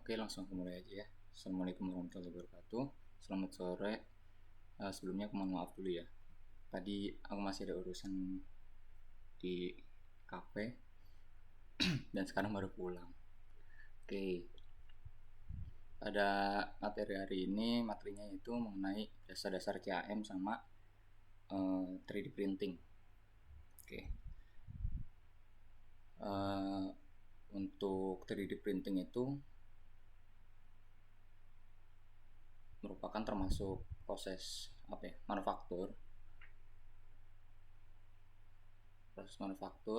Oke, langsung aku mulai aja ya. Assalamualaikum warahmatullahi wabarakatuh. Selamat sore. Sebelumnya aku mohon maaf dulu ya. Tadi aku masih ada urusan di kafe dan sekarang baru pulang. Oke, pada materi hari ini materinya itu mengenai dasar-dasar CAM sama 3D printing. Oke. Untuk 3D printing itu merupakan termasuk proses manufaktur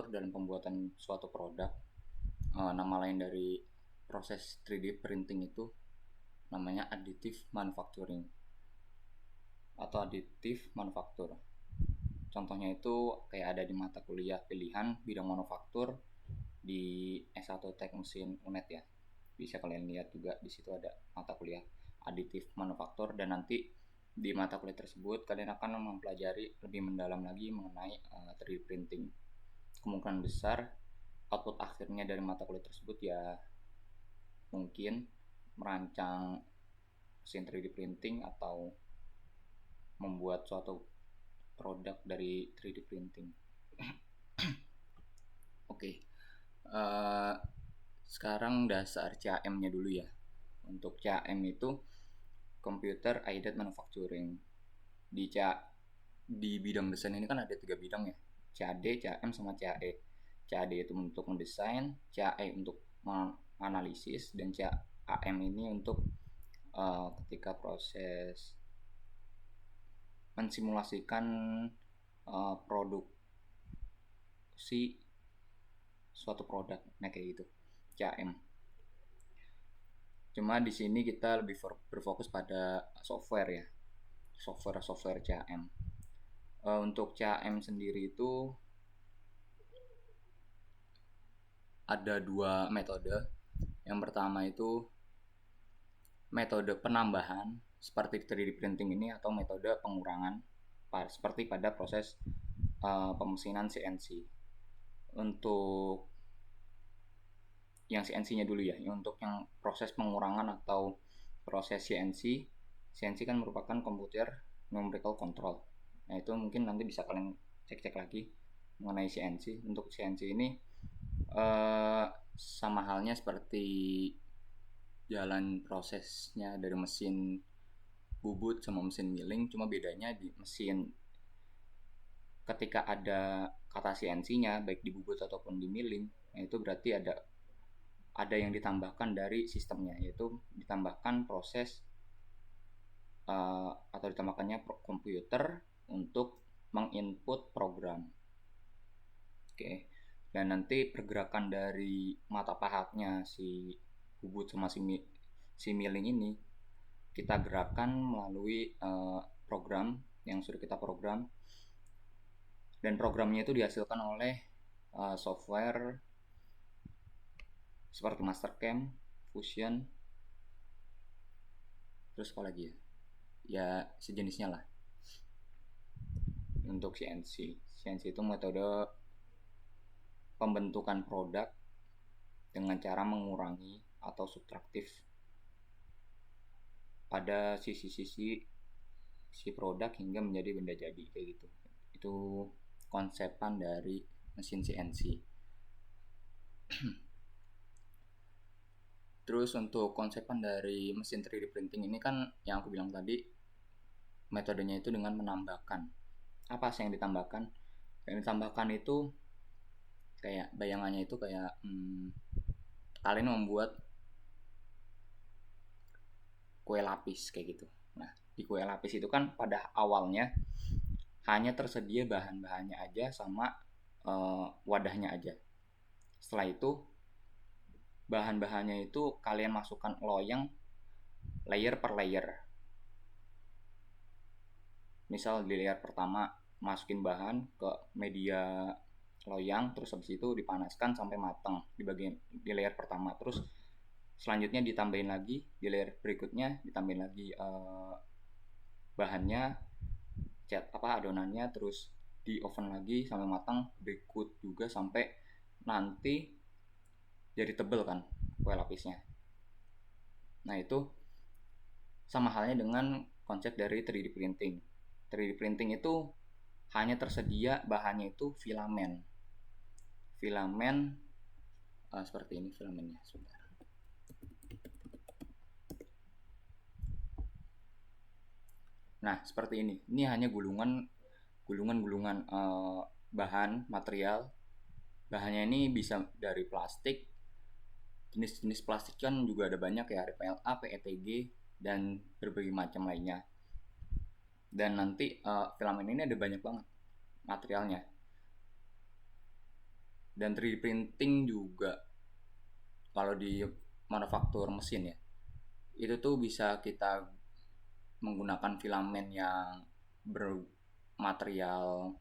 dalam pembuatan suatu produk. Nama lain dari proses 3D printing itu namanya additive manufacturing atau additive manufaktur. Contohnya itu kayak ada di mata kuliah pilihan bidang manufaktur di S1 Teknik Mesin UNED ya. Bisa kalian lihat juga di situ ada mata kuliah additive manufaktur, dan nanti di mata kuliah tersebut kalian akan mempelajari lebih mendalam lagi mengenai 3D printing. Kemungkinan besar output akhirnya dari mata kuliah tersebut ya mungkin merancang mesin 3D printing atau membuat suatu produk dari 3D printing. Oke. Sekarang dasar CAM-nya dulu ya. Untuk CAM itu Computer Aided Manufacturing. Di bidang desain ini kan ada 3 bidang ya. CAD, CAM, sama CAE. CAD itu untuk mendesain, CAE untuk menganalisis, dan CAM ini untuk ketika proses mensimulasikan produksi suatu produk. Nah kayak gitu. CAM. Cuma di sini kita lebih berfokus pada software ya. Software CAM. Untuk CAM sendiri itu ada 2 metode. Yang pertama itu metode penambahan seperti 3D printing ini, atau metode pengurangan seperti pada proses pemesinan CNC. Untuk yang CNC-nya dulu ya. Untuk yang proses pengurangan atau proses CNC kan merupakan computer numerical control. Nah itu mungkin nanti bisa kalian cek-cek lagi mengenai CNC. Untuk CNC ini sama halnya seperti jalan prosesnya dari mesin bubut sama mesin milling, cuma bedanya di mesin ketika ada kata CNC-nya baik di bubut ataupun di milling, nah itu berarti ada yang ditambahkan dari sistemnya, yaitu ditambahkan proses atau ditambahkannya komputer untuk menginput program. Oke. Dan nanti pergerakan dari mata pahatnya si bubut sama si milling ini kita gerakkan melalui program yang sudah kita program, dan programnya itu dihasilkan oleh software seperti Mastercam, Fusion, terus apa lagi ya sejenisnya lah. Untuk CNC itu metode pembentukan produk dengan cara mengurangi atau subtraktif pada sisi-sisi si produk hingga menjadi benda jadi kayak gitu. Itu konsepan dari mesin CNC. Terus untuk konsepan dari mesin 3D printing ini kan yang aku bilang tadi, metodenya itu dengan menambahkan. Apa sih yang ditambahkan? Yang ditambahkan itu kayak bayangannya itu kayak kalian membuat kue lapis kayak gitu. Nah di kue lapis itu kan pada awalnya hanya tersedia bahan-bahannya aja sama wadahnya aja. Setelah itu bahan-bahannya itu kalian masukkan loyang layer per layer. Misal di layer pertama masukin bahan ke media loyang, terus habis itu dipanaskan sampai matang di layer pertama, terus selanjutnya ditambahin lagi di layer berikutnya, ditambahin lagi bahannya, adonannya, terus di oven lagi sampai matang, berikut juga sampai nanti jadi tebel kan kue lapisnya. Nah, itu sama halnya dengan konsep dari 3D printing. 3D printing itu hanya tersedia bahannya itu filamen. Seperti ini filamennya. Sebentar. Nah, seperti ini. Ini hanya gulungan bahan material. Bahannya ini bisa dari plastik. Jenis-jenis plastik kan juga ada banyak ya, ada PLA, PETG, dan berbagai macam lainnya. Dan nanti filamen ini ada banyak banget materialnya. Dan 3D printing juga kalau di manufaktur mesin ya, itu tuh bisa kita menggunakan filamen yang bermaterial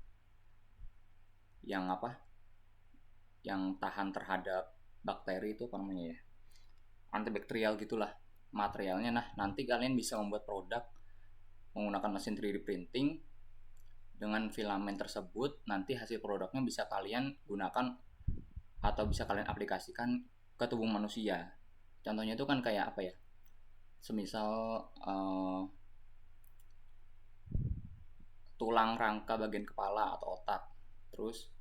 yang apa? Yang tahan terhadap bakteri, itu apa namanya ya? Antibakterial gitulah materialnya. Nah, nanti kalian bisa membuat produk menggunakan mesin 3D printing dengan filamen tersebut. Nanti hasil produknya bisa kalian gunakan atau bisa kalian aplikasikan ke tubuh manusia. Contohnya itu kan kayak apa ya? Semisal tulang rangka bagian kepala atau otak, terus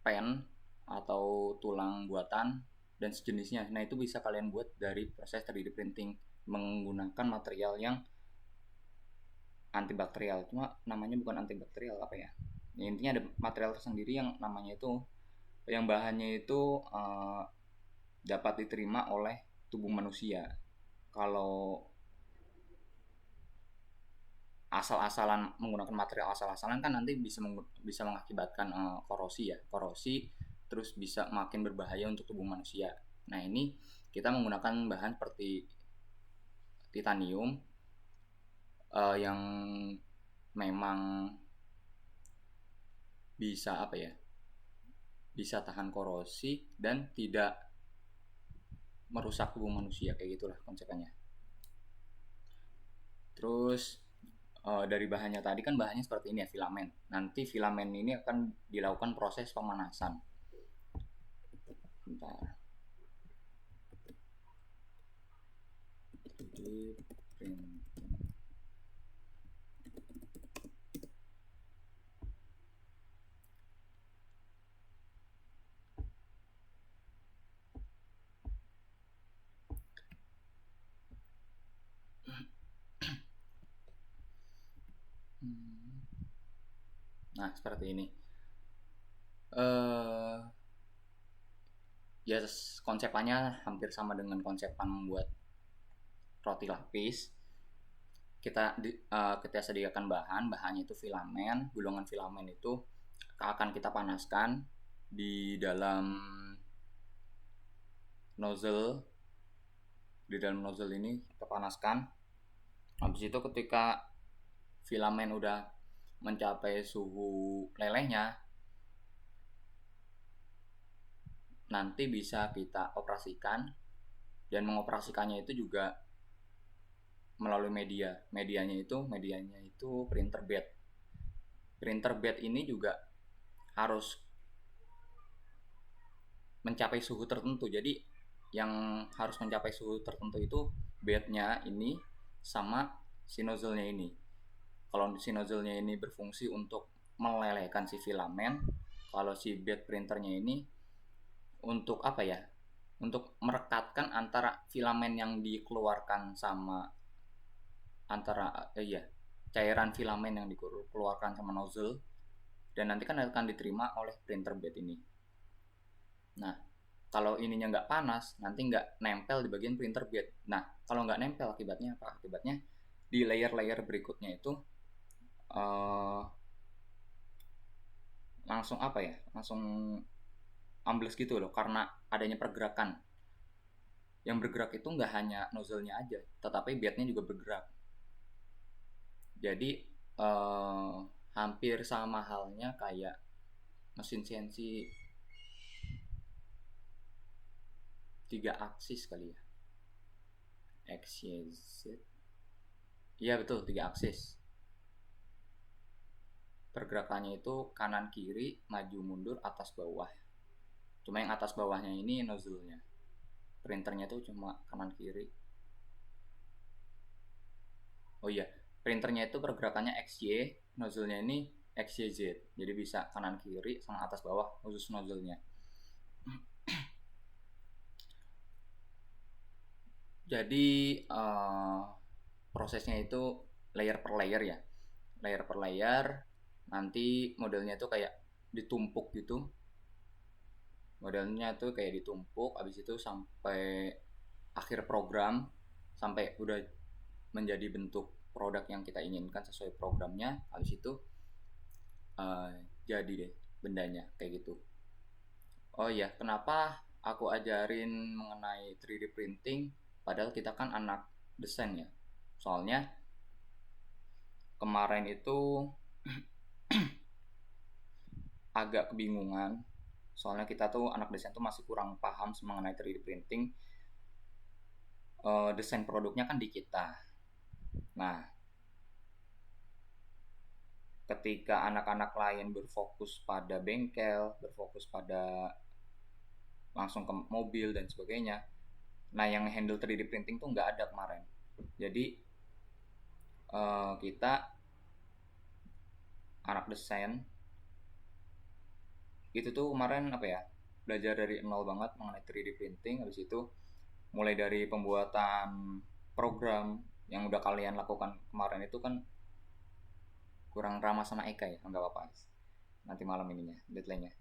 pen atau tulang buatan dan sejenisnya. Nah, itu bisa kalian buat dari proses 3D printing menggunakan material yang antibakterial. Cuma namanya bukan antibakterial, apa ya? Ya, intinya ada material tersendiri yang namanya itu, yang bahannya itu dapat diterima oleh tubuh manusia. Kalau asal-asalan menggunakan material asal-asalan kan nanti bisa mengakibatkan korosi ya, korosi, terus bisa makin berbahaya untuk tubuh manusia. Nah, ini kita menggunakan bahan seperti titanium yang memang bisa apa ya, bisa tahan korosi dan tidak merusak tubuh manusia, kayak gitulah konsepnya. Terus dari bahannya tadi kan bahannya seperti ini ya, filamen. Nanti filamen ini akan dilakukan proses pemanasan. Bentar. Jadi printing. Nah, seperti ini. Ya, konsepnya hampir sama dengan konsepan membuat roti lapis. Kita sediakan bahannya itu filamen. Gulungan filamen itu akan kita panaskan di dalam nozzle. Di dalam nozzle ini kita panaskan. Habis itu ketika filamen udah mencapai suhu lelehnya, nanti bisa kita operasikan. Dan mengoperasikannya itu juga melalui medianya itu printer bed. Printer bed ini juga harus mencapai suhu tertentu. Jadi yang harus mencapai suhu tertentu itu bednya ini sama si nozzle-nya ini. Kalau si nozzle-nya ini berfungsi untuk melelehkan si filamen, kalau si bed printernya ini untuk apa ya? Untuk merekatkan antara filamen yang dikeluarkan sama cairan filamen yang dikeluarkan sama nozzle, dan nanti kan akan diterima oleh printer bed ini. Nah, kalau ininya nggak panas, nanti nggak nempel di bagian printer bed. Nah, kalau nggak nempel, akibatnya apa? Akibatnya di layer-layer berikutnya itu langsung apa ya? Langsung ambles gitu loh, karena adanya pergerakan. Yang bergerak itu nggak hanya nozzle-nya aja, tetapi bednya juga bergerak. Jadi hampir sama halnya kayak mesin CNC 3 aksis kali ya. X, Y, Z. Iya betul, 3 aksis. Pergerakannya itu kanan kiri, maju mundur, atas bawah. Cuma yang atas bawahnya ini nozzle-nya. printernya itu cuma kanan kiri. Oh iya, printernya itu pergerakannya XY, nozzle-nya ini XYZ. Jadi bisa kanan kiri sama atas bawah khusus nozzle-nya. Jadi prosesnya itu layer per layer ya. Layer per layer, nanti modelnya itu kayak ditumpuk gitu. Modelnya tuh kayak ditumpuk, habis itu sampai akhir program, sampai udah menjadi bentuk produk yang kita inginkan sesuai programnya, habis itu jadi deh bendanya kayak gitu. Oh iya, kenapa aku ajarin mengenai 3D printing padahal kita kan anak desain ya? Soalnya kemarin itu agak kebingungan. Soalnya kita tuh anak desain tuh masih kurang paham mengenai 3D printing. Desain produknya kan di kita. Nah, ketika anak-anak lain berfokus pada bengkel, berfokus pada langsung ke mobil dan sebagainya, nah yang handle 3D printing tuh nggak ada kemarin. Jadi kita anak desain itu tuh kemarin apa ya, belajar dari nol banget mengenai 3D printing. Habis itu mulai dari pembuatan program yang udah kalian lakukan kemarin itu kan kurang ramah sama Eka ya, nggak apa-apa, nanti malam ininya deadline-nya.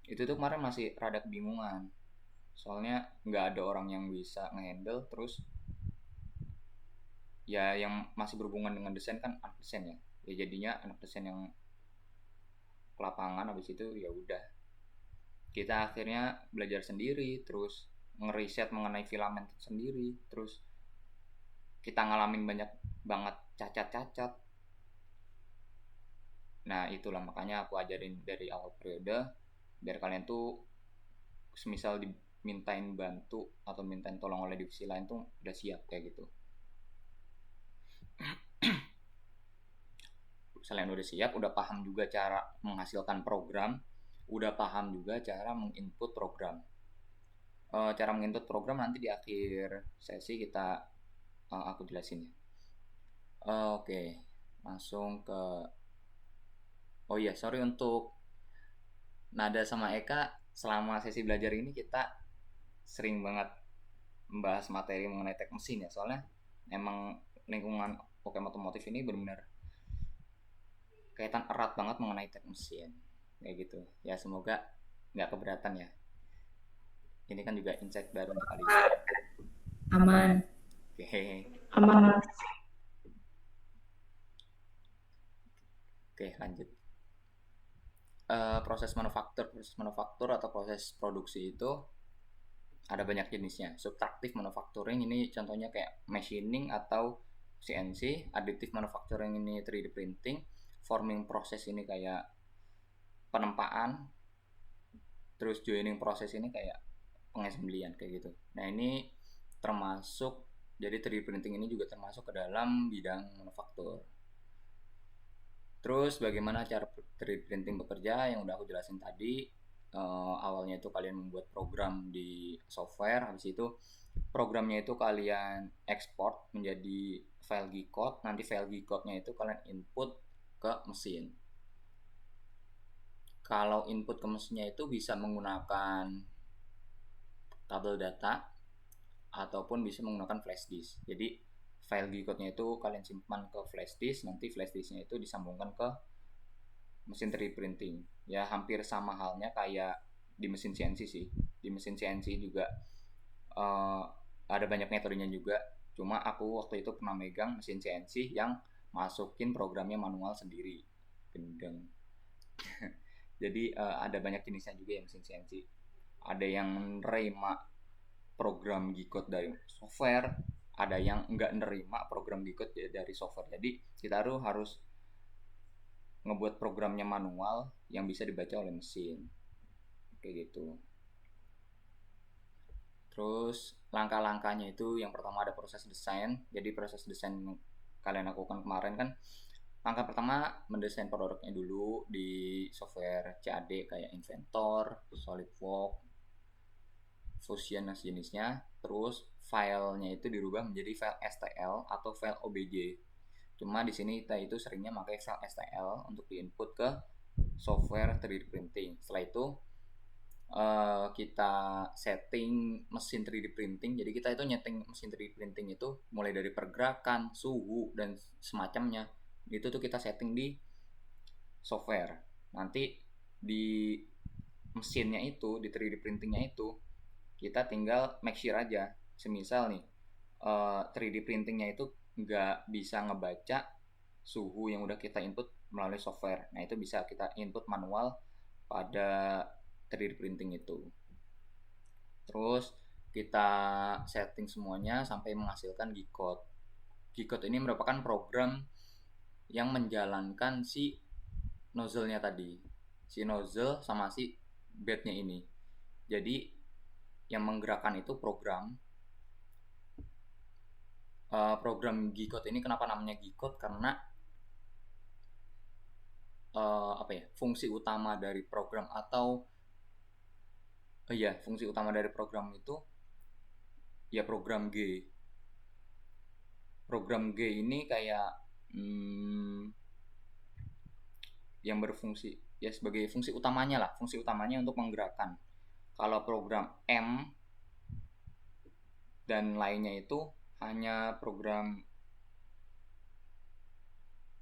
Itu tuh kemarin masih rada kebingungan, soalnya nggak ada orang yang bisa ngehandle. Terus ya yang masih berhubungan dengan desain kan anak desain ya, ya jadinya anak desain yang ke lapangan. Habis itu ya udah, kita akhirnya belajar sendiri, terus ngeriset mengenai filament sendiri, terus kita ngalamin banyak banget cacat-cacat. Nah itulah makanya aku ajarin dari awal periode biar kalian tuh semisal dimintain bantu atau mintain tolong oleh divisi lain tuh udah siap kayak gitu. Selain udah siap, udah paham juga cara menghasilkan program, udah paham juga cara menginput program. Cara menginput program nanti di akhir sesi kita aku jelasin ya. Oke, langsung ke oh iya, sorry untuk Nada sama Eka. Selama sesi belajar ini kita sering banget membahas materi mengenai teknik mesin ya, soalnya emang lingkungan UKM otomotif ini benar-benar kaitan erat banget mengenai teknik mesin kayak gitu ya. Semoga nggak keberatan ya, ini kan juga insight baru untuk kali ini. Aman. Oke. Aman. Oke, lanjut. Proses manufaktur atau proses produksi itu ada banyak jenisnya. Subtraktif manufacturing ini contohnya kayak machining atau CNC, additive manufacturing ini 3D printing, forming proses ini kayak penempaan, terus joining proses ini kayak pengassemblyan kayak gitu. Nah ini termasuk, jadi 3D printing ini juga termasuk ke dalam bidang manufaktur. Terus bagaimana cara 3D printing bekerja yang udah aku jelasin tadi. Awalnya itu kalian membuat program di software, habis itu programnya itu kalian ekspor menjadi file G-code. Nanti file G-code-nya itu kalian input ke mesin. Kalau input ke mesinnya itu bisa menggunakan tabel data ataupun bisa menggunakan flash disk. Jadi file G-code-nya itu kalian simpan ke flash disk, nanti flash disk-nya itu disambungkan ke mesin 3D printing. Ya hampir sama halnya kayak di mesin CNC sih. Di mesin CNC juga ada banyak metodenya juga. Cuma aku waktu itu pernah megang mesin CNC yang masukin programnya manual sendiri. Gendeng. Jadi ada banyak jenisnya juga ya mesin CNC. Ada yang menerima program G-code dari software, ada yang enggak nerima program G-code dari software. Jadi kita harus ngebuat programnya manual yang bisa dibaca oleh mesin kayak gitu. Terus langkah-langkahnya itu yang pertama ada proses desain. Jadi proses desain kalian lakukan kemarin kan Langkah pertama mendesain produknya dulu di software CAD kayak Inventor, SolidWorks, Fusion dan sejenisnya. Terus filenya itu dirubah menjadi file STL atau file OBJ. Cuma di sini kita itu seringnya pakai file STL untuk diinput ke software 3D printing. Setelah itu kita setting mesin 3D printing. Jadi kita itu nyeting mesin 3D printing itu mulai dari pergerakan, suhu dan semacamnya. Itu tuh kita setting di software. Nanti di mesinnya itu, di 3D printingnya itu, kita tinggal make sure aja. Semisal nih 3D printingnya itu nggak bisa ngebaca suhu yang udah kita input melalui software. Nah itu bisa kita input manual pada 3D printing itu. Terus kita setting semuanya sampai menghasilkan G-code. G-code ini merupakan program yang menjalankan si nozzle-nya tadi. Si nozzle sama si bednya ini. Jadi yang menggerakkan itu program G-code ini. Kenapa namanya G-code? Karena fungsi utama dari program atau fungsi utama dari program itu ya program G. Program G ini kayak yang berfungsi ya sebagai fungsi utamanya lah, fungsi utamanya untuk menggerakkan. Kalau program M dan lainnya itu hanya program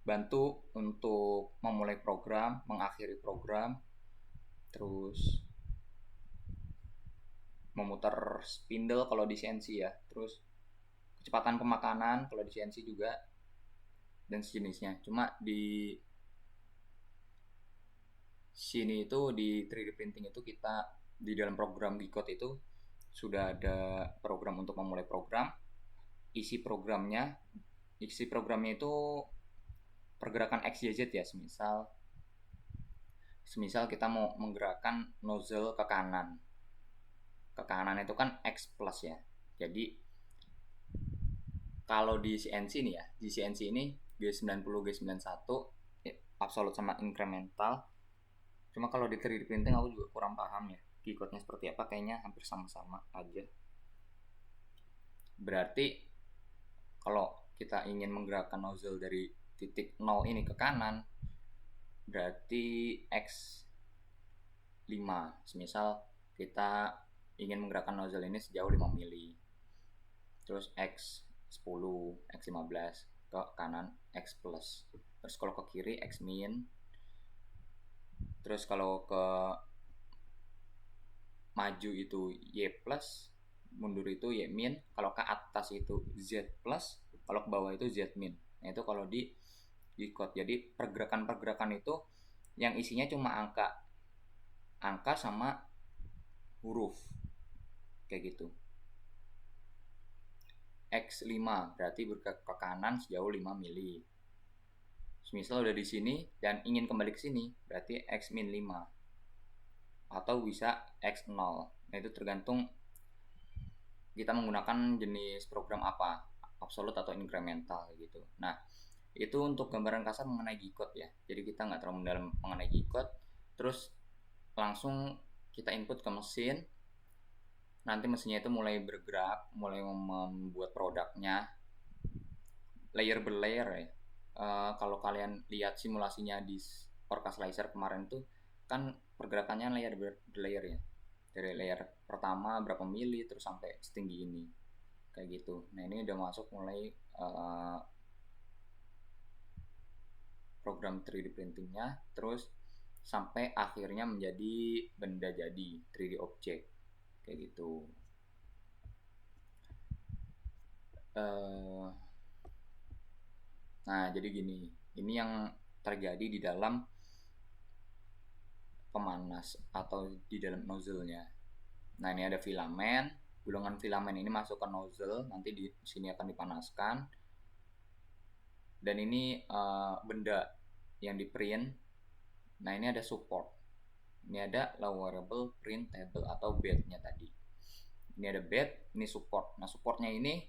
bantu untuk memulai program, mengakhiri program, terus memutar spindle kalau di CNC ya, terus kecepatan pemakanan kalau di CNC juga dan sejenisnya. Cuma di sini itu di 3D printing itu kita di dalam program G-code itu sudah ada program untuk memulai program. Isi programnya itu pergerakan XYZ ya, semisal kita mau menggerakkan nozzle ke kanan. Ke kanan itu kan X plus ya. Jadi kalau di CNC nih ya, di CNC ini G90, G91 absolut sama incremental. Cuma kalau di 3D printing aku juga kurang paham ya, G-code-nya seperti apa, kayaknya hampir sama-sama aja. Berarti kalau kita ingin menggerakkan nozzle dari titik 0 ini ke kanan, berarti X5. Semisal kita ingin menggerakkan nozzle ini sejauh 5 mili. Terus X10, X15 ke kanan X plus. Terus kalau ke kiri X min. Terus kalau ke maju itu Y plus, mundur itu Y min, kalau ke atas itu Z plus, kalau ke bawah itu Z min. Nah itu kalau di G-code. Jadi pergerakan-pergerakan itu yang isinya cuma angka sama huruf kayak gitu. X5 berarti bergerak ke kanan sejauh 5 mili. Misal udah di sini dan ingin kembali ke sini, berarti X-5 atau bisa X0. Nah itu tergantung kita menggunakan jenis program apa, absolut atau incremental gitu. Nah itu untuk gambaran kasar mengenai G-code ya. Jadi kita nggak terlalu mendalam mengenai G-code. Terus langsung kita input ke mesin. Nanti mesinnya itu mulai bergerak, mulai membuat produknya layer per layer ya. Kalau kalian lihat simulasinya di Orca Slicer kemarin tuh kan pergerakannya layer berlayer ya, dari layer pertama berapa mili terus sampai setinggi ini kayak gitu. Nah ini udah masuk mulai program 3D printingnya, terus sampai akhirnya menjadi benda jadi 3D object kayak gitu. Nah jadi gini, ini yang terjadi di dalam pemanas atau di dalam nozzle-nya. Nah ini ada filamen, gulungan filamen ini masuk ke nozzle, nanti di sini akan dipanaskan. Dan ini benda yang di print. Nah ini ada support, ini ada lowerable print table atau bed-nya tadi. Ini ada bed, ini support. Nah supportnya ini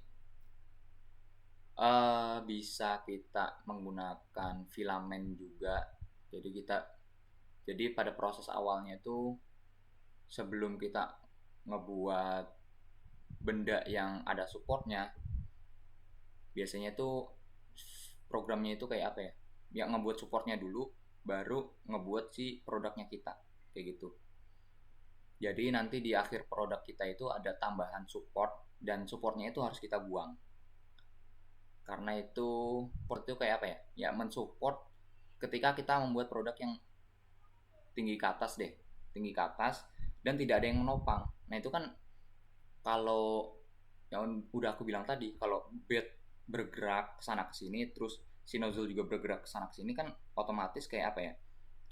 Bisa kita menggunakan filamen juga. Jadi pada proses awalnya itu sebelum kita ngebuat benda yang ada supportnya, biasanya tuh programnya itu kayak apa ya? Ya ngebuat supportnya dulu, baru ngebuat si produknya kita, kayak gitu. Jadi nanti di akhir produk kita itu ada tambahan support, dan supportnya itu harus kita buang. Karena itu support itu kayak apa ya? Ya mensupport ketika kita membuat produk yang tinggi ke atas deh, tinggi ke atas dan tidak ada yang menopang. Nah itu kan kalau yang udah aku bilang tadi, kalau bed bergerak ke sana ke sini, terus si nozzle juga bergerak ke sana ke sini, kan otomatis kayak apa ya?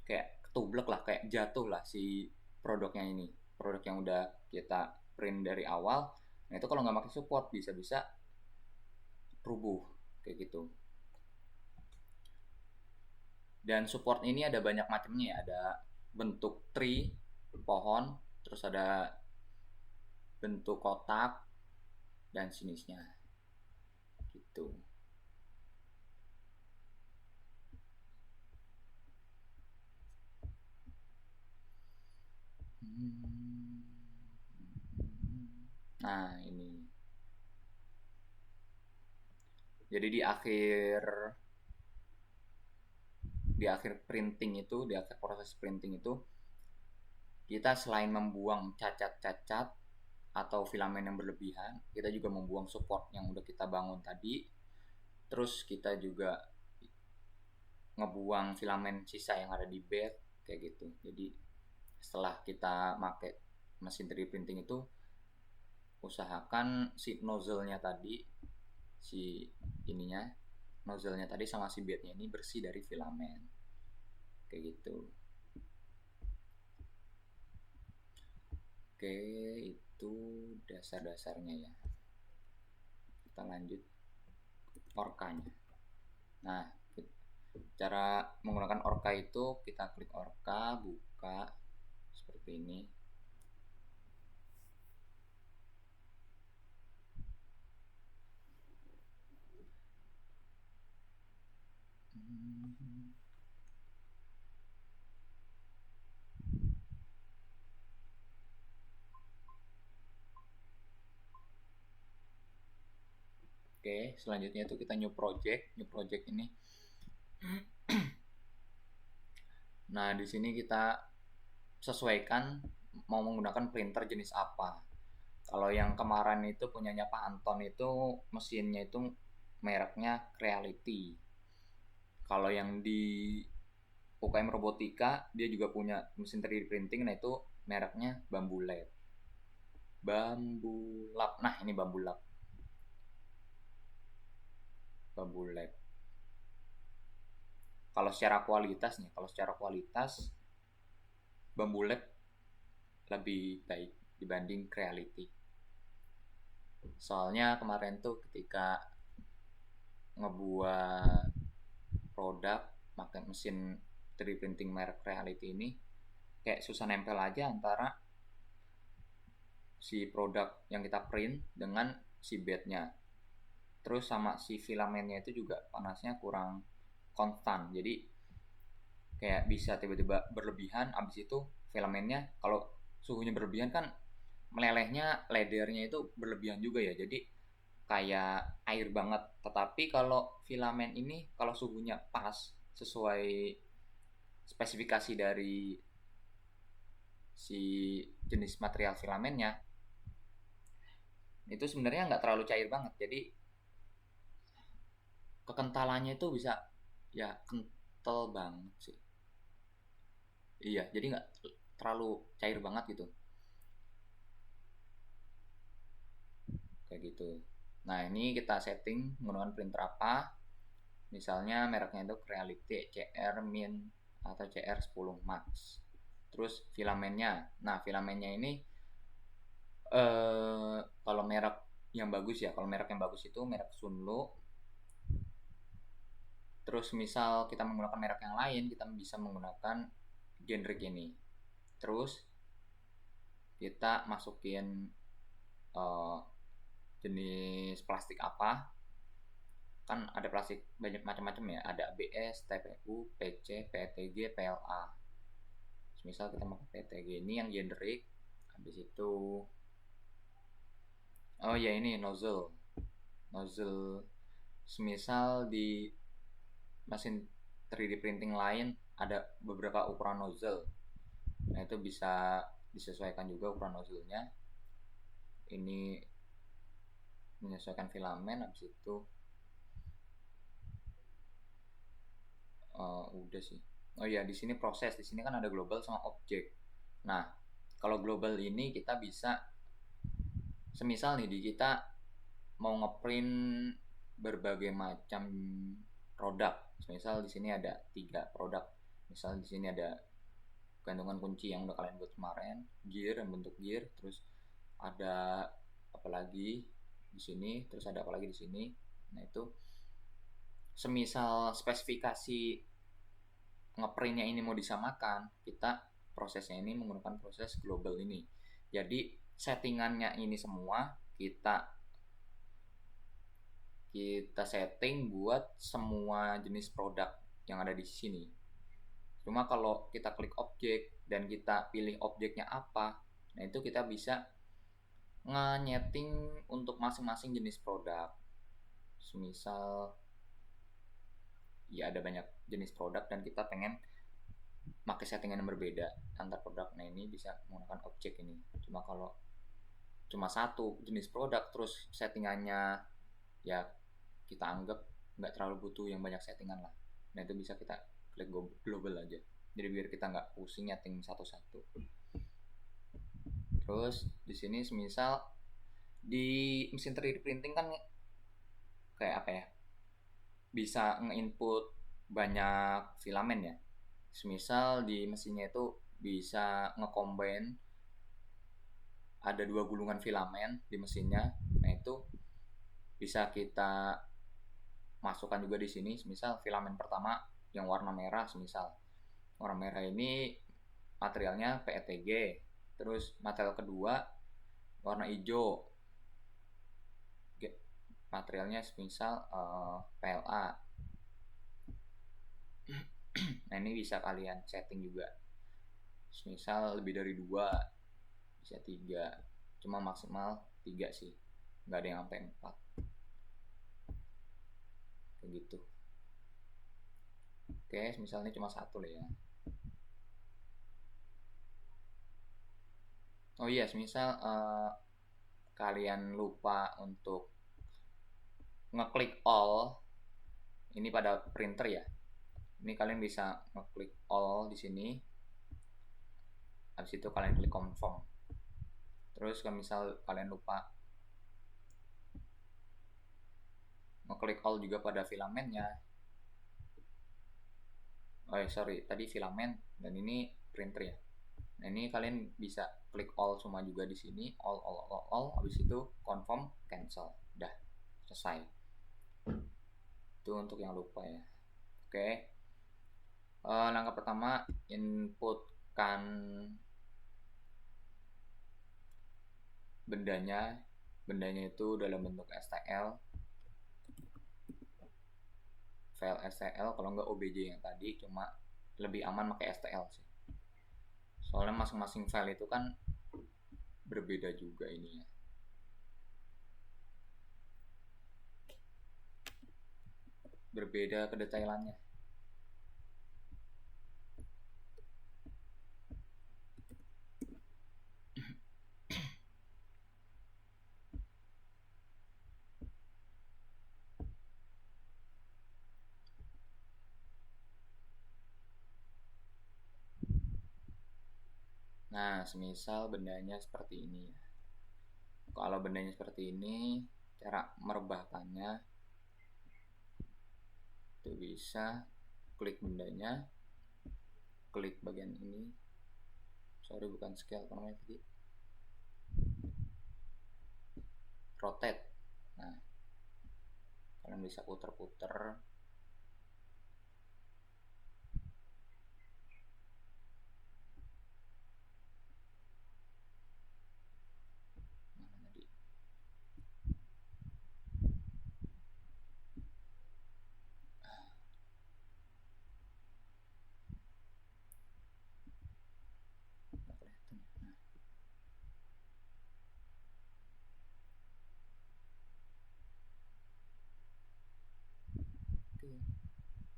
Kayak ketublek lah, kayak jatuh lah si produknya ini. Produk yang udah kita print dari awal. Nah itu kalau nggak pakai support bisa-bisa rubuh kayak gitu. Dan support ini ada banyak macamnya ya. Ada bentuk tree, pohon, terus ada bentuk kotak dan jenisnya gitu. Nah ini, jadi di akhir printing itu, di akhir proses printing itu, kita selain membuang cacat-cacat atau filamen yang berlebihan, kita juga membuang support yang udah kita bangun tadi. Terus kita juga ngebuang filamen sisa yang ada di bed kayak gitu. Jadi setelah kita pakai mesin 3D printing itu, usahakan si nozzle-nya tadi, si ininya, nozzle-nya tadi sama si bednya ini bersih dari filamen kayak gitu. Oke, itu dasar-dasarnya ya. Kita lanjut orkanya. Nah, cara menggunakan orka itu, kita klik orka, buka seperti ini. Oke, selanjutnya itu kita new project ini. Nah, di sini kita sesuaikan mau menggunakan printer jenis apa. Kalau yang kemarin itu punyanya Pak Anton itu mesinnya itu mereknya Creality. Kalau yang di UKM Robotika dia juga punya mesin 3D printing, nah itu mereknya Bambu Lab. Nah ini Bambu Lab. Kalau secara kualitas Bambu Lab lebih baik dibanding Creality. Soalnya kemarin tuh ketika ngebuat produk pakai mesin 3D printing merek Creality ini, kayak susah nempel aja antara si produk yang kita print dengan si bednya. Terus sama si filamennya itu juga panasnya kurang konstan, jadi kayak bisa tiba-tiba berlebihan. Abis itu filamennya kalau suhunya berlebihan kan melelehnya, ledernya itu berlebihan juga ya, jadi kayak air banget. Tetapi kalau filamen ini kalau suhunya pas sesuai spesifikasi dari si jenis material filamennya, itu sebenarnya nggak terlalu cair banget. Jadi kekentalannya itu bisa ya kental banget sih. Iya, jadi nggak terlalu cair banget gitu. Kayak gitu. Nah, ini kita setting menggunakan printer apa. Misalnya mereknya itu Creality CR Min atau CR10 Max. Terus filamennya. Nah, filamennya ini kalau merek yang bagus ya, kalau merek yang bagus itu merek Sunlo. Terus misal kita menggunakan merek yang lain, kita bisa menggunakan generic ini. Terus kita masukin jenis plastik apa, kan ada plastik banyak macam-macam ya, ada ABS, TPU, PC, PETG, PLA. Misal kita pakai PETG ini yang generik. Habis itu oh ya, ini nozzle. Semisal di mesin 3D printing lain ada beberapa ukuran nozzle. Nah, itu bisa disesuaikan juga ukuran nozzle-nya. Ini menyesuaikan filamen. Habis itu udah sih. Oh iya, di sini proses. Di sini kan ada global sama objek. Nah, kalau global ini kita bisa, semisal nih di kita mau ngeprint berbagai macam produk. Misal di sini ada 3 produk. Misal di sini ada gantungan kunci yang udah kalian buat kemarin, gear yang bentuk gear, terus ada apa lagi di sini, terus ada apa lagi di sini. Nah, itu semisal spesifikasi ngeprintnya ini mau disamakan, kita prosesnya ini menggunakan proses global ini. Jadi settingannya ini semua kita setting buat semua jenis produk yang ada di sini. Cuma kalau kita klik objek dan kita pilih objeknya apa, nah itu kita bisa nge-nyeting untuk masing-masing jenis produk. Semisal ya ada banyak jenis produk dan kita pengen pakai settingan yang berbeda antar produk. Nah, ini bisa menggunakan objek ini. Cuma kalau cuma satu jenis produk terus settingannya ya kita anggap nggak terlalu butuh yang banyak settingan lah. Nah, itu bisa kita klik global aja. Jadi biar kita nggak pusing nyeting satu-satu. Terus di sini semisal di mesin 3D printing kan kayak apa ya? Bisa nge-input banyak filamen ya. Semisal di mesinnya itu bisa nge-combine ada 2 gulungan filamen di mesinnya. Nah, itu bisa kita masukkan juga di sini. Semisal filamen pertama yang warna merah, semisal warna merah ini materialnya PETG. Terus material kedua warna hijau, materialnya semisal PLA. Nah, ini bisa kalian setting juga. Semisal lebih dari 2, bisa 3. Cuma maksimal 3 sih. Nggak ada yang sampai 4. Kayak gitu. Oke, misalnya cuma 1 lah ya. Oh iya, semisal kalian lupa untuk ngeklik all ini pada printer ya. Ini kalian bisa ngeklik all di sini. Habis itu kalian klik confirm. Terus kalau misal kalian lupa ngeklik all juga pada filamennya. Tadi filamen dan ini printer ya. Nah, ini kalian bisa klik all semua juga di sini, all. Habis itu confirm, cancel. Udah selesai. Itu untuk yang lupa ya. Oke. Langkah pertama, inputkan bendanya itu dalam bentuk STL, file STL, kalau nggak OBJ yang tadi, cuma lebih aman pakai STL sih. Soalnya masing-masing file itu kan berbeda juga ini ya. Berbeda kedetailannya. Nah, semisal bendanya seperti ini ya. Kalau bendanya seperti ini, cara merebahkannya itu bisa klik bendanya, klik bagian ini. Sorry, bukan scale, apa namanya tadi? Rotate. Nah, kalian bisa puter-puter.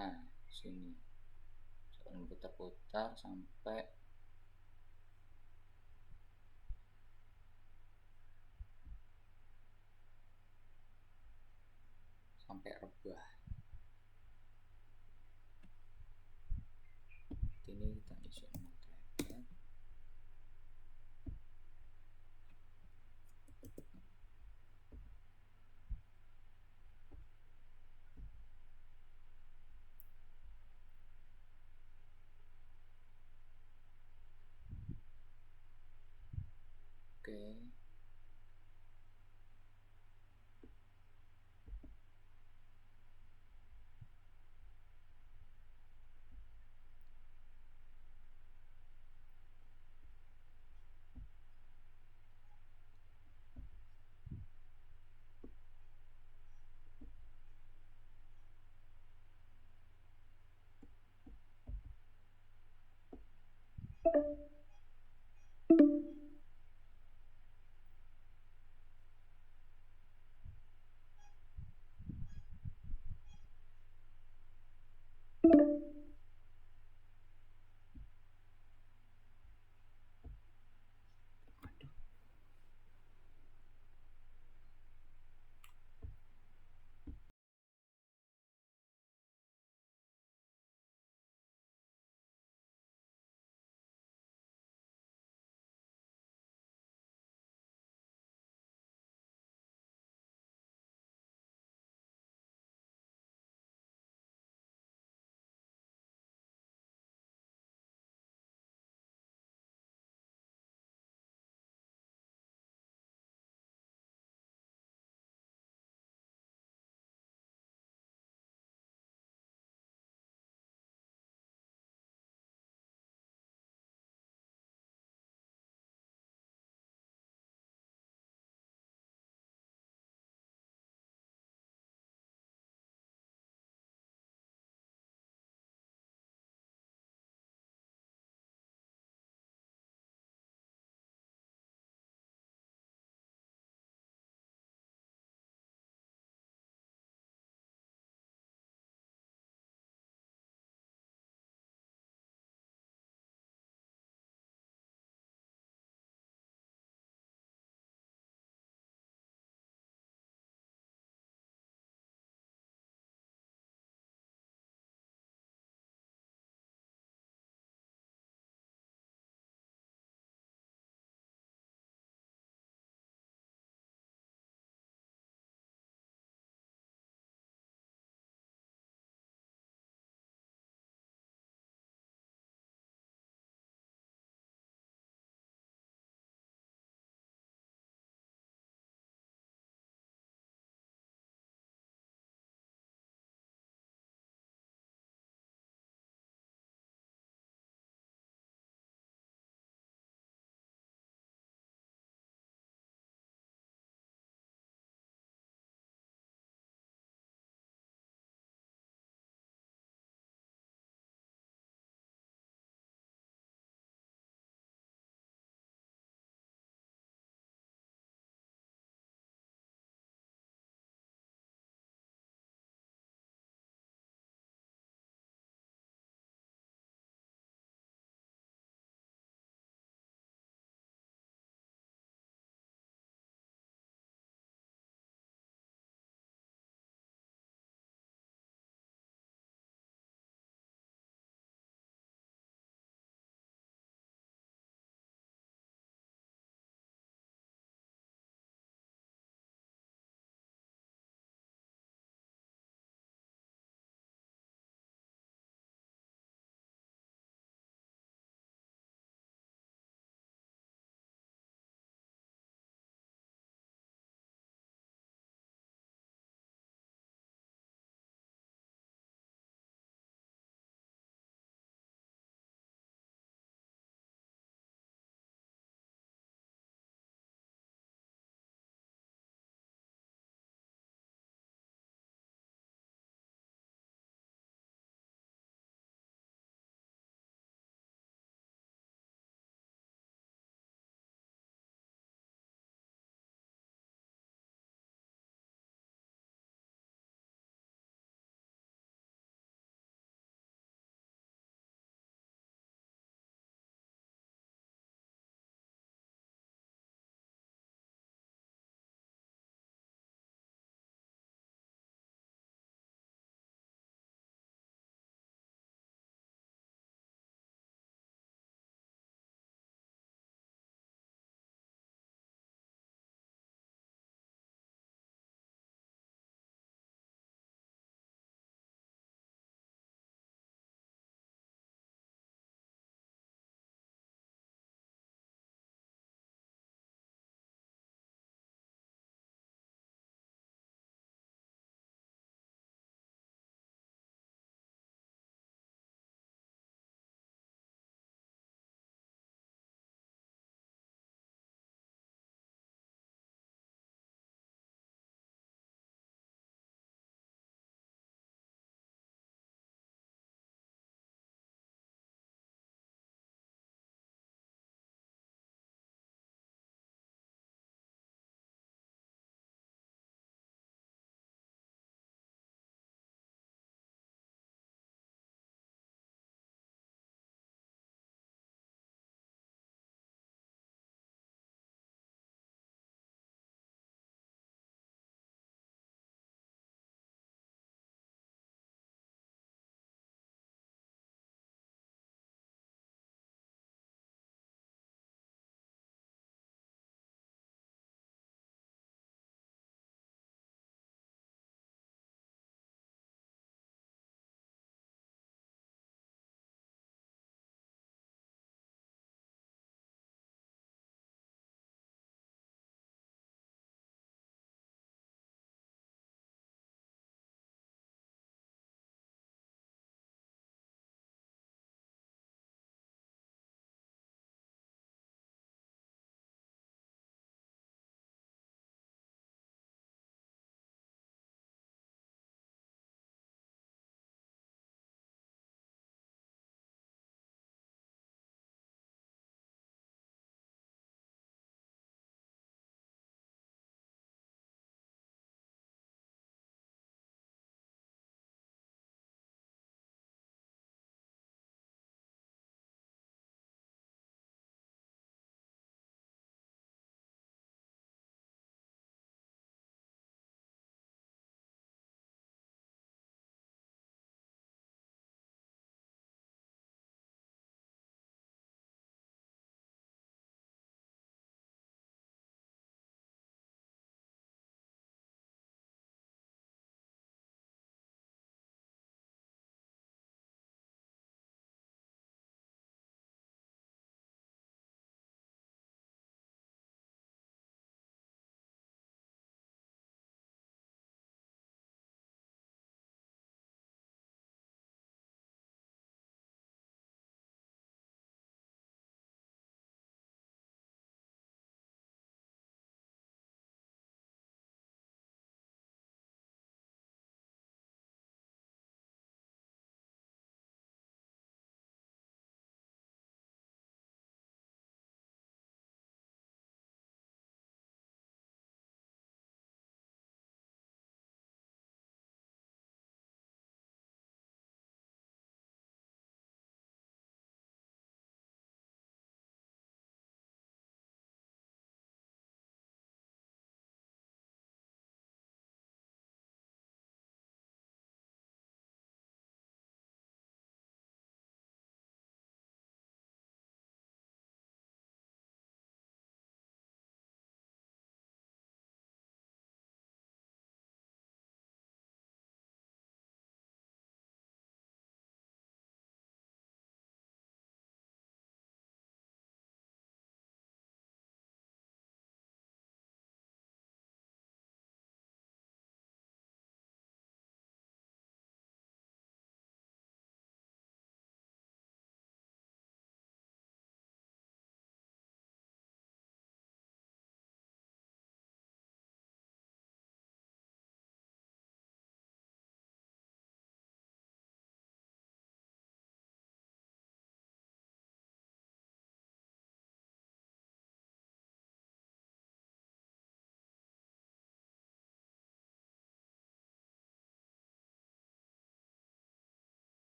Nah, sini jangan putar-putar sampai rebah. Ini kita isi aja. Oke.